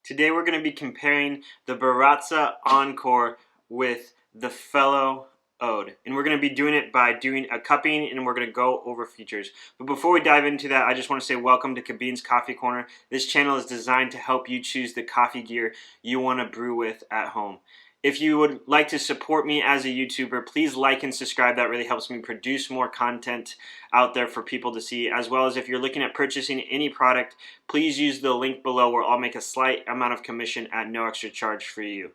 Today we're going to be comparing the Baratza Encore with the fellow Ode. And we're going to be doing it by doing a cupping, and we're going to go over features. But before we dive into that, I just want to say welcome to Kabin's Coffee Corner. This channel is designed to help you choose the coffee gear you want to brew with at home. If you would like to support me as a YouTuber, please like and subscribe. That really helps me produce more content out there for people to see. As well as if you're looking at purchasing any product, please use the link below where I'll make a slight amount of commission at no extra charge for you.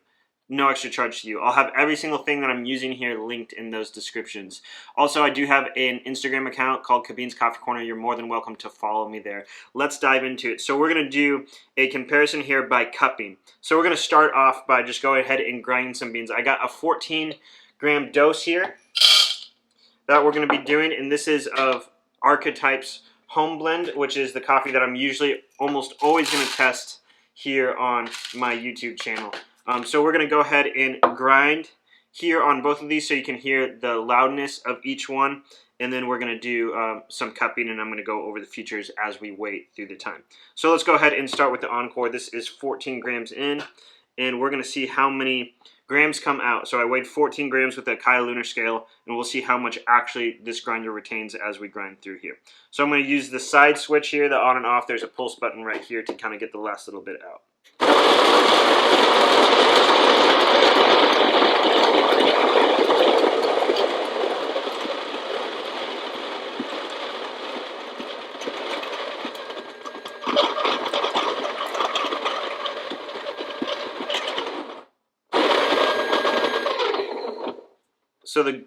No extra charge to you. I'll have every single thing that I'm using here linked in those descriptions. Also, I do have an Instagram account called Kabin's Coffee Corner. You're more than welcome to follow me there. Let's dive into it. So we're going to do a comparison here by cupping. So we're going to start off by just going ahead and grinding some beans. I got a 14-gram dose here that we're going to be doing, and this is of Archetype's Home Blend, which is the coffee that I'm usually almost always going to test here on my YouTube channel. So we're going to go ahead and grind here on both of these so you can hear the loudness of each one. And then we're going to do some cupping, and I'm going to go over the features as we wait through the time. So let's go ahead and start with the Encore. This is 14 grams in, and we're going to see how many grams come out. So I weighed 14 grams with the Kaya Lunar scale, and we'll see how much actually this grinder retains as we grind through here. So I'm going to use the side switch here, the on and off. There's a pulse button right here to kind of get the last little bit out. So the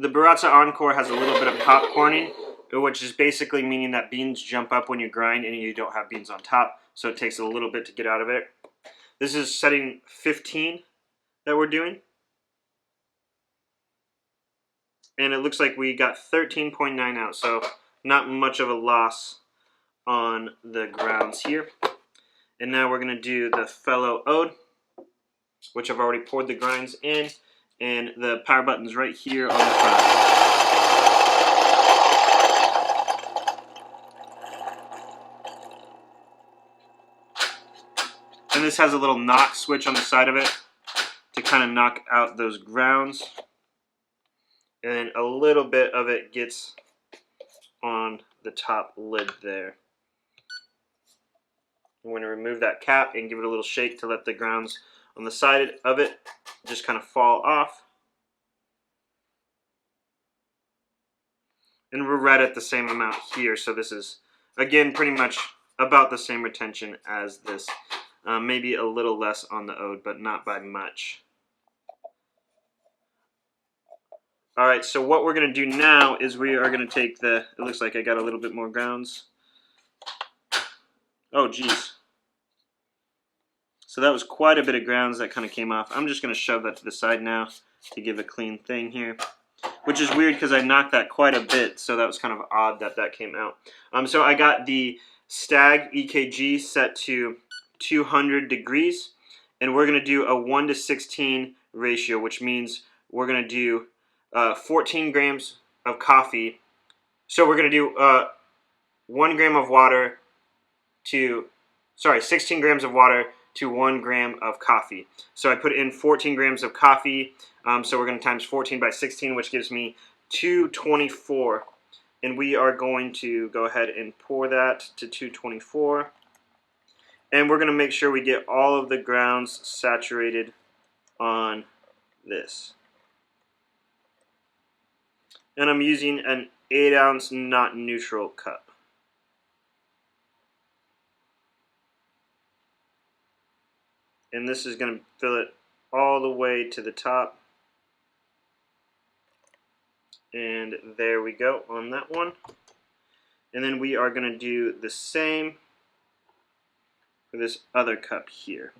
Baratza Encore has a little bit of popcorning, which is basically meaning that beans jump up when you grind and you don't have beans on top, so it takes a little bit to get out of it. This is setting 15 that we're doing. And it looks like we got 13.9 out, so not much of a loss on the grounds here. And now we're going to do the fellow Ode, which I've already poured the grinds in, and the power button's right here on the front. And this has a little knock switch on the side of it to kind of knock out those grounds. And then a little bit of it gets on the top lid there. I'm going to remove that cap and give it a little shake to let the grounds on the side of it just kind of fall off. And we're right at the same amount here, so this is, again, pretty much about the same retention as this. Maybe a little less on the Ode, but not by much. Alright, so what we're going to do now is we are going to take the, it looks like I got a little bit more grounds. Oh, geez. So that was quite a bit of grounds that kind of came off. I'm just going to shove that to the side now to give a clean thing here. Which is weird because I knocked that quite a bit, so that was kind of odd that that came out. So I got the Stag EKG set to 200 degrees, and we're going to do a 1:16 ratio, which means we're going to do 14 grams of coffee. So we're going to do 1 gram of water to, 16 grams of water to 1 gram of coffee. So I put in 14 grams of coffee, so we're going to times 14 by 16, which gives me 224. And we are going to go ahead and pour that to 224. And we're going to make sure we get all of the grounds saturated on this. And I'm using an 8-ounce not neutral cup. And this is going to fill it all the way to the top. And there we go on that one. And then we are going to do the same for this other cup here.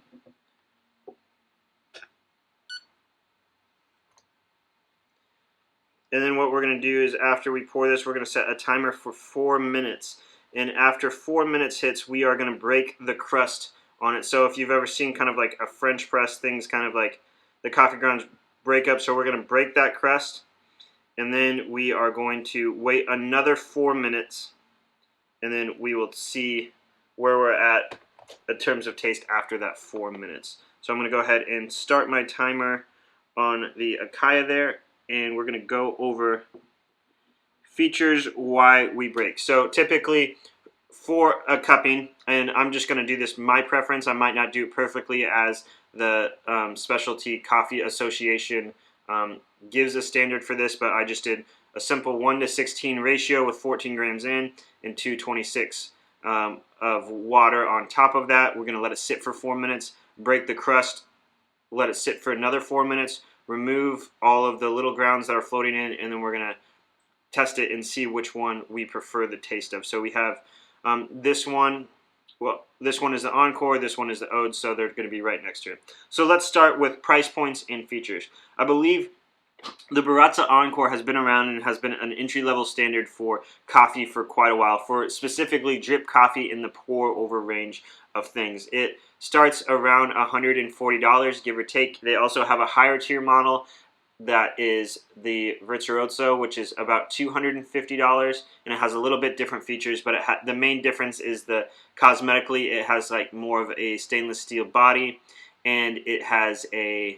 And then what we're going to do is after we pour this, we're going to set a timer for 4 minutes. And after 4 minutes hits, we are going to break the crust on it. So if you've ever seen kind of like a French press, things kind of like the coffee grounds break up. So we're going to break that crust. And then we are going to wait another 4 minutes. And then we will see where we're at in terms of taste after that 4 minutes. So I'm going to go ahead and start my timer on the Akaya there, and we're going to go over features, why we break. So typically for a cupping, and I'm just going to do this my preference, I might not do it perfectly as the Specialty Coffee Association gives a standard for this, but I just did a simple 1:16 ratio with 14 grams in and 226 of water on top of that. We're going to let it sit for 4 minutes, break the crust, let it sit for another 4 minutes, remove all of the little grounds that are floating in, and then we're going to test it and see which one we prefer the taste of. So we have this one. Well, this one is the Encore, this one is the Ode, so they're going to be right next to it. So let's start with price points and features. I believe the Baratza Encore has been around and has been an entry-level standard for coffee for quite a while, for specifically drip coffee in the pour-over range of things. It starts around $140, give or take. They also have a higher tier model that is the Virtuoso, which is about $250, and it has a little bit different features, but the main difference is the cosmetically it has like more of a stainless steel body, and it has a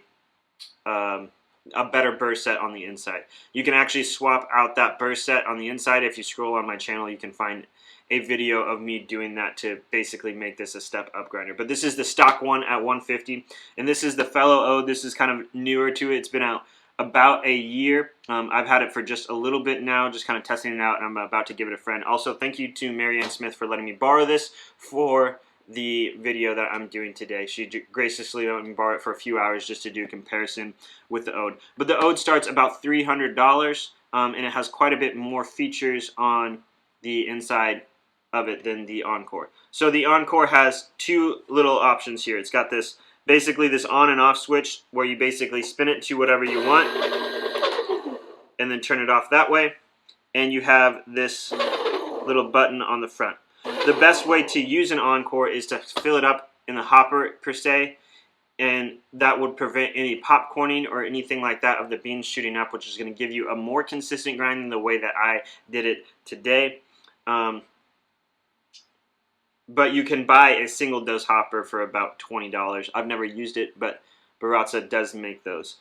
better burr set on the inside. You can actually swap out that burr set on the inside. If you scroll on my channel, you can find a video of me doing that to basically make this a step up grinder. But this is the stock one at $150, and this is the Fellow Ode. This is kind of newer to it. It's been out about a year. I've had it for just a little bit now, just kind of testing it out, and I'm about to give it a friend. Also, thank you to Marianne Smith for letting me borrow this for the video that I'm doing today. She graciously let me borrow it for a few hours just to do a comparison with the Ode. But the Ode starts about $300, and it has quite a bit more features on the inside of it than the Encore. So the Encore has two little options here. It's got this basically this on and off switch where you basically spin it to whatever you want and then turn it off that way, and you have this little button on the front. The best way to use an Encore is to fill it up in the hopper per se, and that would prevent any popcorning or anything like that of the beans shooting up, which is going to give you a more consistent grind than the way that I did it today. But you can buy a single dose hopper for about $20. I've never used it, but Baratza does make those.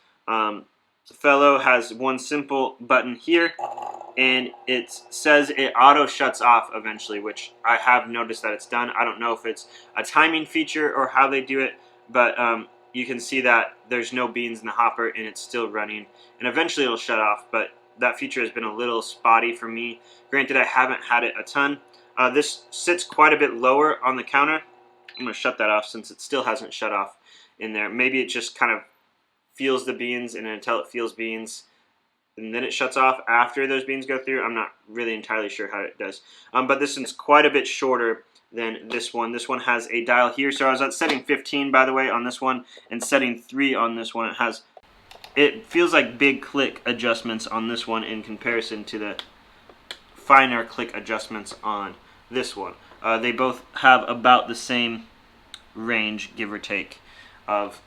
Fellow has one simple button here, and it says it auto shuts off eventually, which I have noticed that it's done. I don't know if it's a timing feature or how they do it, but you can see that there's no beans in the hopper and it's still running, and eventually it'll shut off, but that feature has been a little spotty for me. Granted, I haven't had it a ton. This sits quite a bit lower on the counter. I'm going to shut that off since it still hasn't shut off in there. Maybe it just kind of feels the beans, and until it feels beans, and then it shuts off after those beans go through. I'm not really entirely sure how it does. But this one's quite a bit shorter than this one. This one has a dial here. So I was at setting 15, by the way, on this one, and setting 3 on this one. It feels like big click adjustments on this one in comparison to the finer click adjustments on this one. They both have about the same range, give or take, of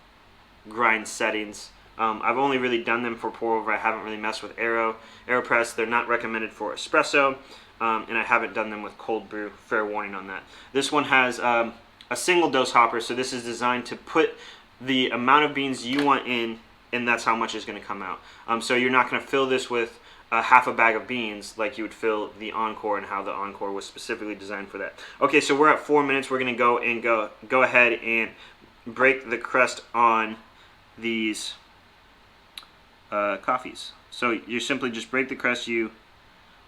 grind settings. I've only really done them for pour over. I haven't really messed with AeroPress. They're not recommended for espresso, and I haven't done them with cold brew. Fair warning on that. This one has a single dose hopper, so this is designed to put the amount of beans you want in, and that's how much is going to come out. So you're not going to fill this with half a bag of beans like you would fill the Encore, and how the Encore was specifically designed for that. Okay, so we're at 4 minutes. We're going to go ahead and break the crust on these coffees. So you simply just break the crust. You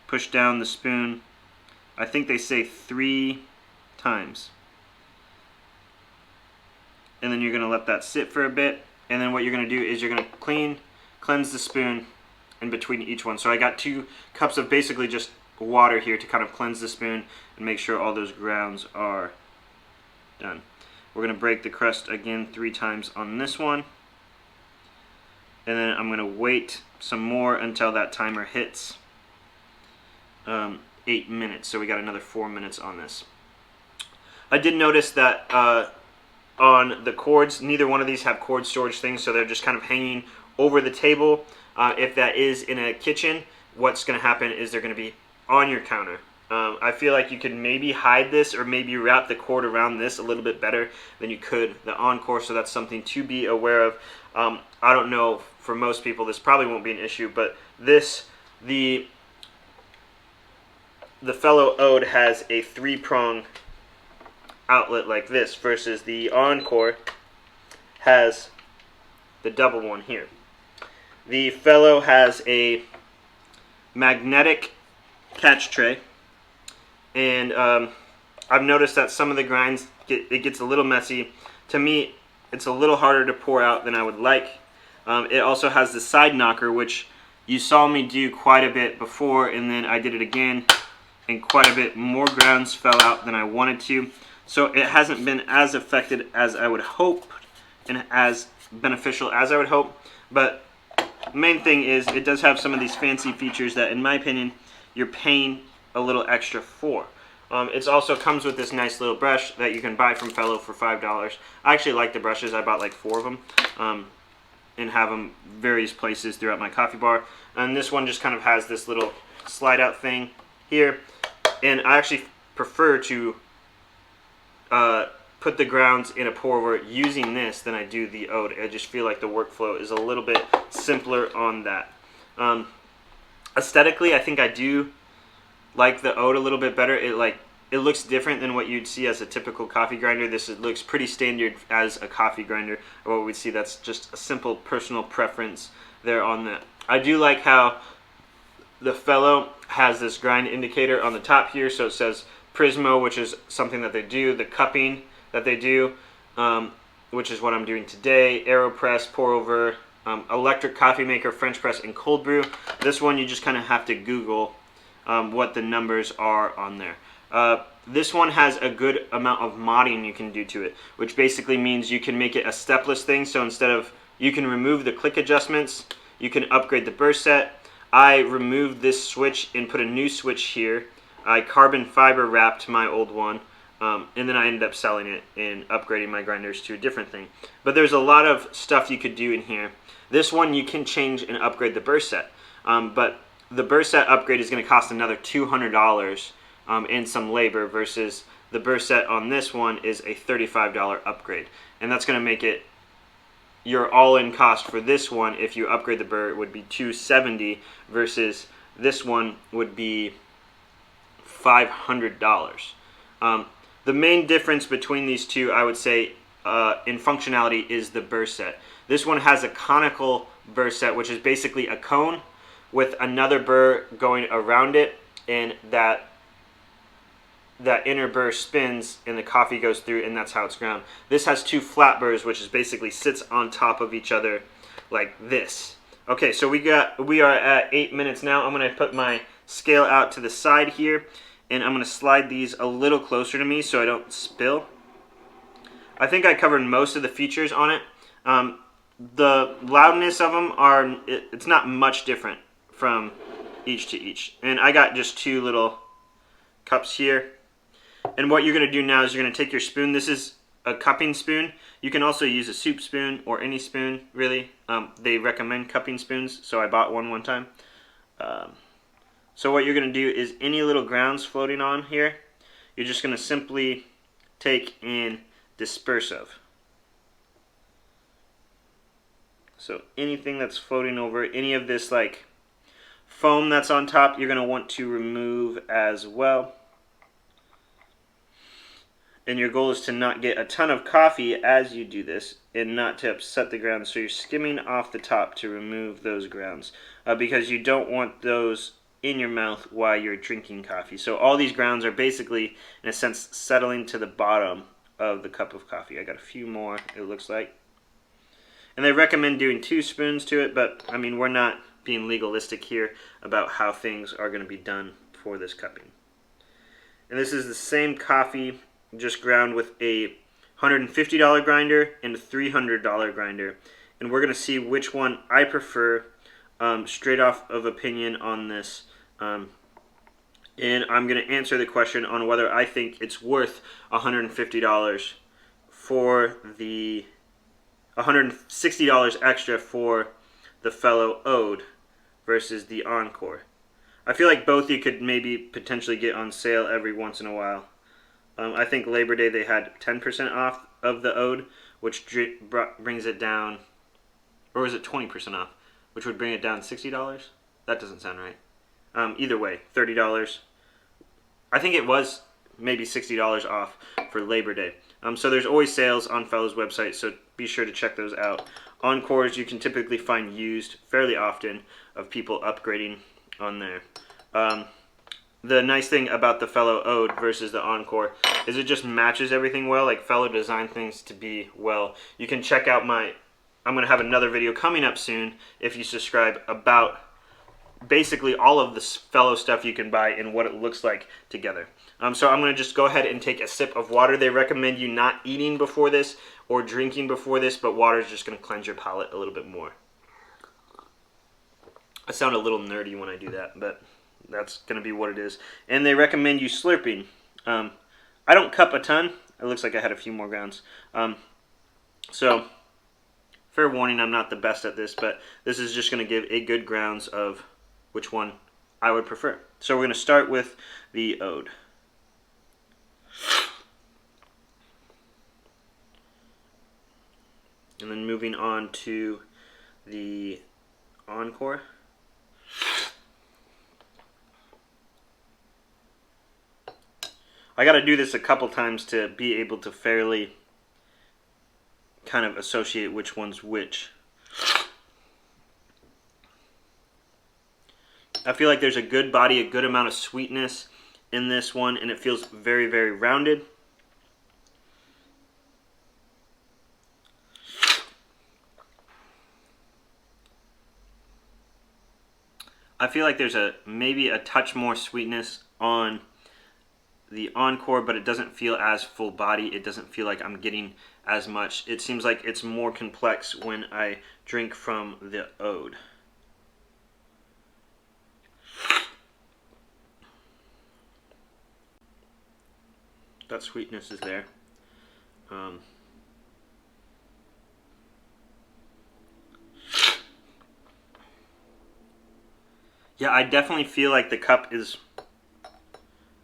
push down the spoon. I think they say 3 times. And then you're going to let that sit for a bit. And then what you're going to do is you're going to cleanse the spoon in between each one. So I got 2 cups of basically just water here to kind of cleanse the spoon and make sure all those grounds are done. We're going to break the crust again 3 times on this one. And then I'm going to wait some more until that timer hits 8 minutes. So we got another 4 minutes on this. I did notice that on the cords, neither one of these have cord storage things, so they're just kind of hanging over the table. If that is in a kitchen, what's going to happen is they're going to be on your counter. I feel like you could maybe hide this or maybe wrap the cord around this a little bit better than you could the Encore, so that's something to be aware of. I don't know, for most people this probably won't be an issue, but the fellow Ode has a 3-prong outlet like this versus the Encore has the double one here. The fellow has a magnetic catch tray, and I've noticed that some of the grinds it gets a little messy. To me, it's a little harder to pour out than I would like. It also has the side knocker, which you saw me do quite a bit before, and then I did it again, and quite a bit more grounds fell out than I wanted to. So it hasn't been as affected as I would hope, and as beneficial as I would hope. But the main thing is it does have some of these fancy features that, in my opinion, you're paying a little extra for. It also comes with this nice little brush that you can buy from Fellow for $5. I actually like the brushes. I bought like 4 of them and have them various places throughout my coffee bar. And this one just kind of has this little slide out thing here. And I actually prefer to put the grounds in a pour over using this than I do the Ode. I just feel like the workflow is a little bit simpler on that. Aesthetically, I think I do like the Ode a little bit better. It looks different than what you'd see as a typical coffee grinder. This looks pretty standard as a coffee grinder, or what we'd see. That's just a simple personal preference there on that. I do like how the Fellow has this grind indicator on the top here, so it says Prismo, which is something that they do, the cupping that they do, which is what I'm doing today, AeroPress, pour over, electric coffee maker, French press, and cold brew. This one you just kind of have to Google what the numbers are on there. This one has a good amount of modding you can do to it, which basically means you can make it a stepless thing. So instead of, you can remove the click adjustments, you can upgrade the burst set. I removed this switch and put a new switch here. I carbon fiber wrapped my old one, and then I ended up selling it and upgrading my grinders to a different thing. But there's a lot of stuff you could do in here. This one you can change and upgrade the burst set, but the burst set upgrade is going to cost another $200 and some labor, versus the burst set on this one is a $35 upgrade, and that's going to make it your all-in cost for this one. If you upgrade the burr, it would be $270 versus this one would be $500. The main difference between these two, I would say, in functionality is the burr set. This one has a conical burr set, which is basically a cone with another burr going around it, and that inner burr spins and the coffee goes through, and that's how it's ground. This has 2 flat burrs, which is basically sits on top of each other like this. Okay, so we are at 8 minutes now. I'm going to put my scale out to the side here, and I'm going to slide these a little closer to me so I don't spill. I think I covered most of the features on it. The loudness of them it's not much different from each to each. And I got just 2 little cups here. And what you're going to do now is you're going to take your spoon. This is a cupping spoon. You can also use a soup spoon or any spoon, really. They recommend cupping spoons, so I bought one time. So what you're going to do is any little grounds floating on here, you're just going to simply take and disperse of. So anything that's floating over, any of this like foam that's on top, you're going to want to remove as well. And your goal is to not get a ton of coffee as you do this and not to upset the grounds. So you're skimming off the top to remove those grounds because you don't want those in your mouth while you're drinking coffee. So all these grounds are basically, in a sense, settling to the bottom of the cup of coffee. I got a few more, it looks like. And they recommend doing 2 spoons to it, but I mean, we're not being legalistic here about how things are going to be done for this cupping. And this is the same coffee, just ground with a $150 grinder and a $300 grinder. And we're going to see which one I prefer straight off of opinion on this. And I'm going to answer the question on whether I think it's worth $150 for the $160 extra for the fellow Ode versus the Encore. I feel like both you could maybe potentially get on sale every once in a while. I think Labor Day they had 10% off of the Ode, which brings it down, or was it 20% off, which would bring it down $60? That doesn't sound right. Either way, $30. I think it was maybe $60 off for Labor Day. So there's always sales on Fellow's website, so be sure to check those out. Encores you can typically find used fairly often of people upgrading on there. The nice thing about the Fellow Ode versus the Encore is it just matches everything well. Like Fellow designed things to be well. You can check out I'm going to have another video coming up soon if you subscribe about basically all of the Fellow stuff you can buy and what it looks like together. So I'm going to just go ahead and take a sip of water. They recommend you not eating before this or drinking before this, but water is just going to cleanse your palate a little bit more. I sound a little nerdy when I do that, but that's going to be what it is. And they recommend you slurping. I don't cup a ton. It looks like I had a few more grounds. So, fair warning, I'm not the best at this, but this is just going to give a good grounds of which one I would prefer. So we're going to start with the Ode. And then moving on to the Encore. I got to do this a couple times to be able to fairly kind of associate which one's which. I feel like there's a good body, a good amount of sweetness in this one, and it feels very, very rounded. I feel like there's maybe a touch more sweetness on the Encore, but it doesn't feel as full body. It doesn't feel like I'm getting as much. It seems like it's more complex when I drink from the Ode. That sweetness is there. Yeah, I definitely feel like the cup is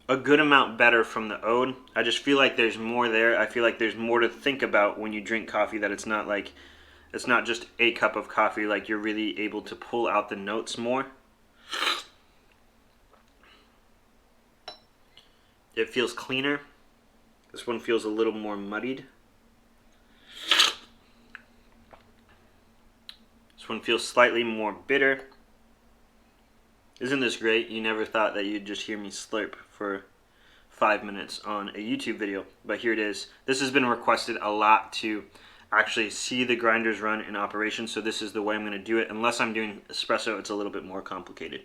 a good amount better from the Ode. I just feel like there's more there. I feel like there's more to think about when you drink coffee, that it's not just a cup of coffee, like you're really able to pull out the notes more. It feels cleaner. This one feels a little more muddied. This one feels slightly more bitter. Isn't this great? You never thought that you'd just hear me slurp for 5 minutes on a YouTube video, but here it is. This has been requested a lot to actually see the grinders run in operation, so this is the way I'm going to do it. Unless I'm doing espresso, it's a little bit more complicated.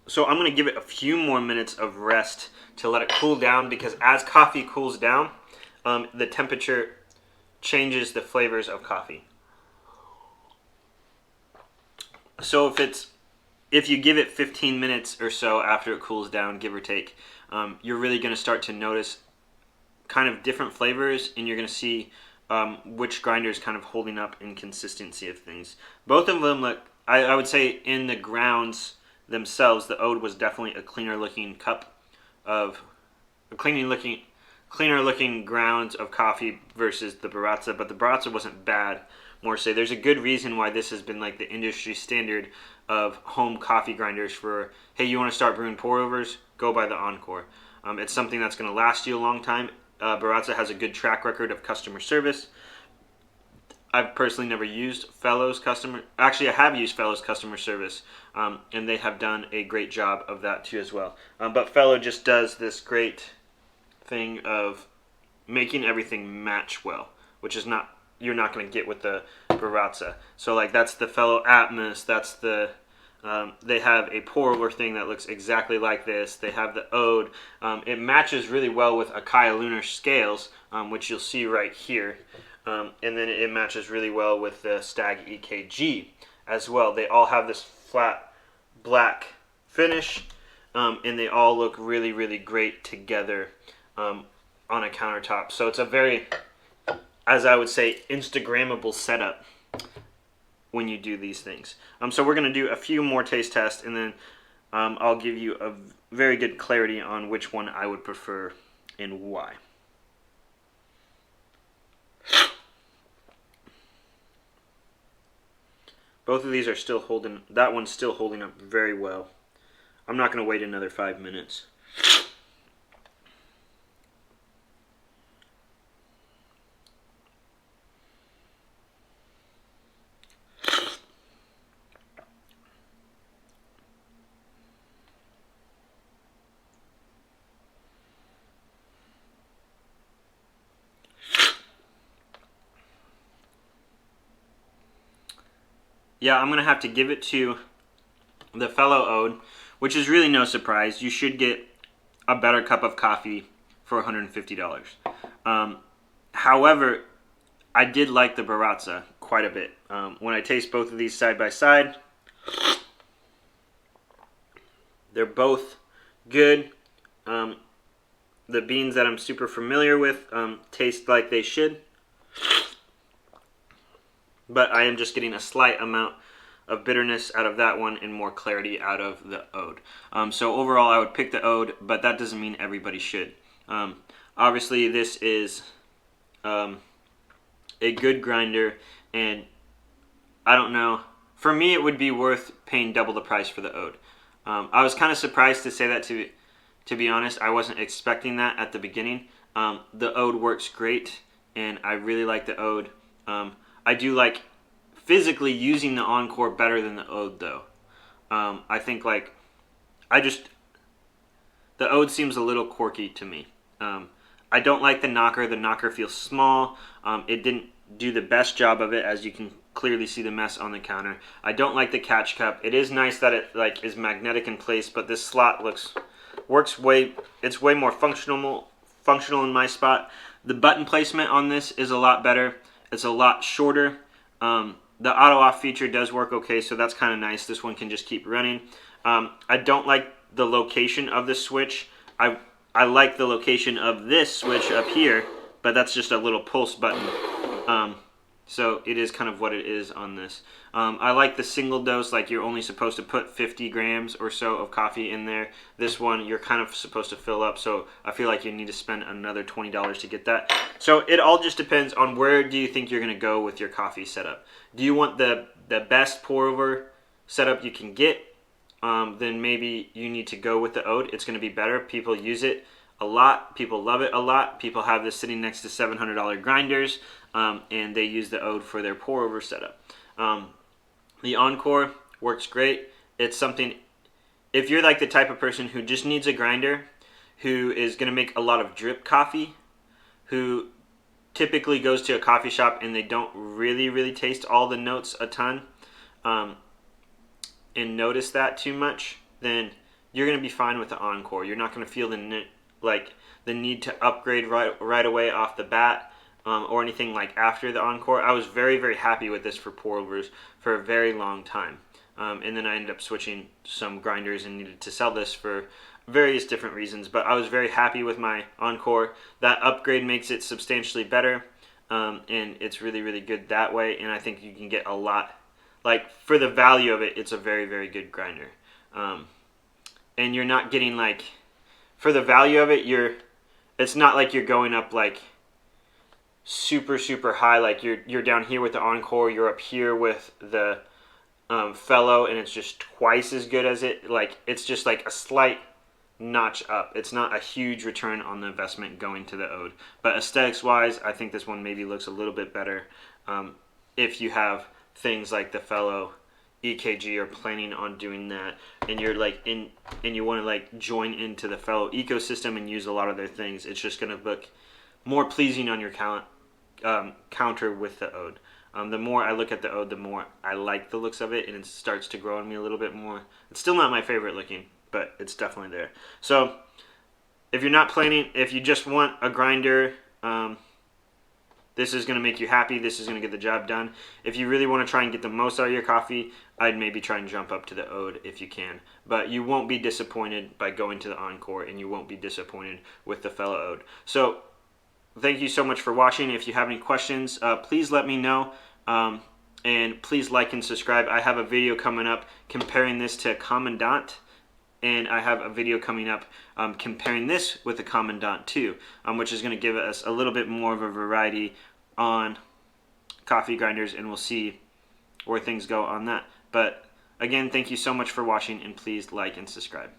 So I'm going to give it a few more minutes of rest to let it cool down, because as coffee cools down, the temperature changes the flavors of coffee. So if you give it 15 minutes or so after it cools down, give or take, you're really going to start to notice kind of different flavors, and you're going to see which grinder is kind of holding up in consistency of things. Both of them look, I would say in the grounds themselves, the Ode was definitely a cleaner looking cup of, cleaner looking grounds of coffee versus the Baratza, but the Baratza wasn't bad. More say there's a good reason why this has been like the industry standard of home coffee grinders for, hey, you want to start brewing pour overs, go buy the Encore. It's something that's going to last you a long time. Baratza has a good track record of customer service. I've personally never used Fellow's actually I have used Fellow's customer service, and they have done a great job of that too as well. But Fellow just does this great thing of making everything match well, which is you're not going to get with the Baratza. So like that's the Fellow Atmos, that's the they have a pour over thing that looks exactly like this. They have the Ode. It matches really well with Akai Lunar scales, which you'll see right here. And then it matches really well with the Stag EKG as well. They all have this flat black finish, and they all look really, really great together on a countertop. So it's a very, as I would say, Instagrammable setup. when you do these things. So we're going to do a few more taste tests, and then I'll give you a very good clarity on which one I would prefer and why. Both of these are still holding, that one's still holding up very well. I'm not going to wait another 5 minutes. Yeah, I'm going to have to give it to the fellow Ode, which is really no surprise. You should get a better cup of coffee for $150. However, I did like the Baratza quite a bit. When I taste both of these side by side, they're both good. The beans that I'm super familiar with taste like they should. But I am just getting a slight amount of bitterness out of that one and more clarity out of the Ode. So overall, I would pick the Ode, but that doesn't mean everybody should. Obviously, this is a good grinder, and I don't know. For me, it would be worth paying double the price for the Ode. I was kind of surprised to say that, to be honest. I wasn't expecting that at the beginning. The Ode works great, and I really like the Ode. I do like physically using the Encore better than the Ode, though. I think the Ode seems a little quirky to me. I don't like the knocker. The knocker feels small. It didn't do the best job of it, as you can clearly see the mess on the counter. I don't like the catch cup. It is nice that it is magnetic in place, but this slot works way more functional in my spot. The button placement on this is a lot better. It's a lot shorter. The auto off feature does work okay, so that's kind of nice. This one can just keep running. I don't like the location of the switch. I like the location of this switch up here, but that's just a little pulse button. So it is kind of what it is on this. I like the single dose, like you're only supposed to put 50 grams or so of coffee in there. This one, you're kind of supposed to fill up, so I feel like you need to spend another $20 to get that. So it all just depends on where do you think you're going to go with your coffee setup. Do you want the best pour-over setup you can get? Then maybe you need to go with the Ode. It's going to be better. People use it a lot. People love it a lot. People have this sitting next to $700 grinders, and they use the Ode for their pour-over setup. The Encore works great. It's something, if you're like the type of person who just needs a grinder, who is going to make a lot of drip coffee, who typically goes to a coffee shop and they don't really taste all the notes a ton, and notice that too much, then you're going to be fine with the Encore. You're not going to feel the need to upgrade right away off the bat, or anything like after the Encore. I was very happy with this for pour-overs for a very long time. And then I ended up switching some grinders and needed to sell this for various different reasons. But I was very happy with my Encore. That upgrade makes it substantially better, and it's really good that way. And I think you can get a lot, for the value of it, it's a very good grinder. And you're not getting for the value of it, it's not like you're going up super high, like you're down here with the Encore, you're up here with the fellow, and it's just twice as good as it. It's just a slight notch up. It's not a huge return on the investment going to the Ode. But aesthetics wise, I think this one maybe looks a little bit better if you have things like the fellow EKG or planning on doing that, and you're and you want to join into the fellow ecosystem and use a lot of their things. It's just going to look more pleasing on your counter with the Ode. The more I look at the Ode, the more I like the looks of it, and it starts to grow on me a little bit more. It's still not my favorite looking, but it's definitely there. So if you're not planning, if you just want a grinder, this is going to make you happy. This is going to get the job done. If you really want to try and get the most out of your coffee, I'd maybe try and jump up to the Ode if you can. But you won't be disappointed by going to the Encore, and you won't be disappointed with the fellow Ode. So thank you so much for watching. If you have any questions, please let me know. And please like and subscribe. I have a video coming up comparing this to a Commandant, and I have a video coming up comparing this with a Commandant too, which is going to give us a little bit more of a variety on coffee grinders, and we'll see where things go on that. But again, thank you so much for watching, and please like and subscribe.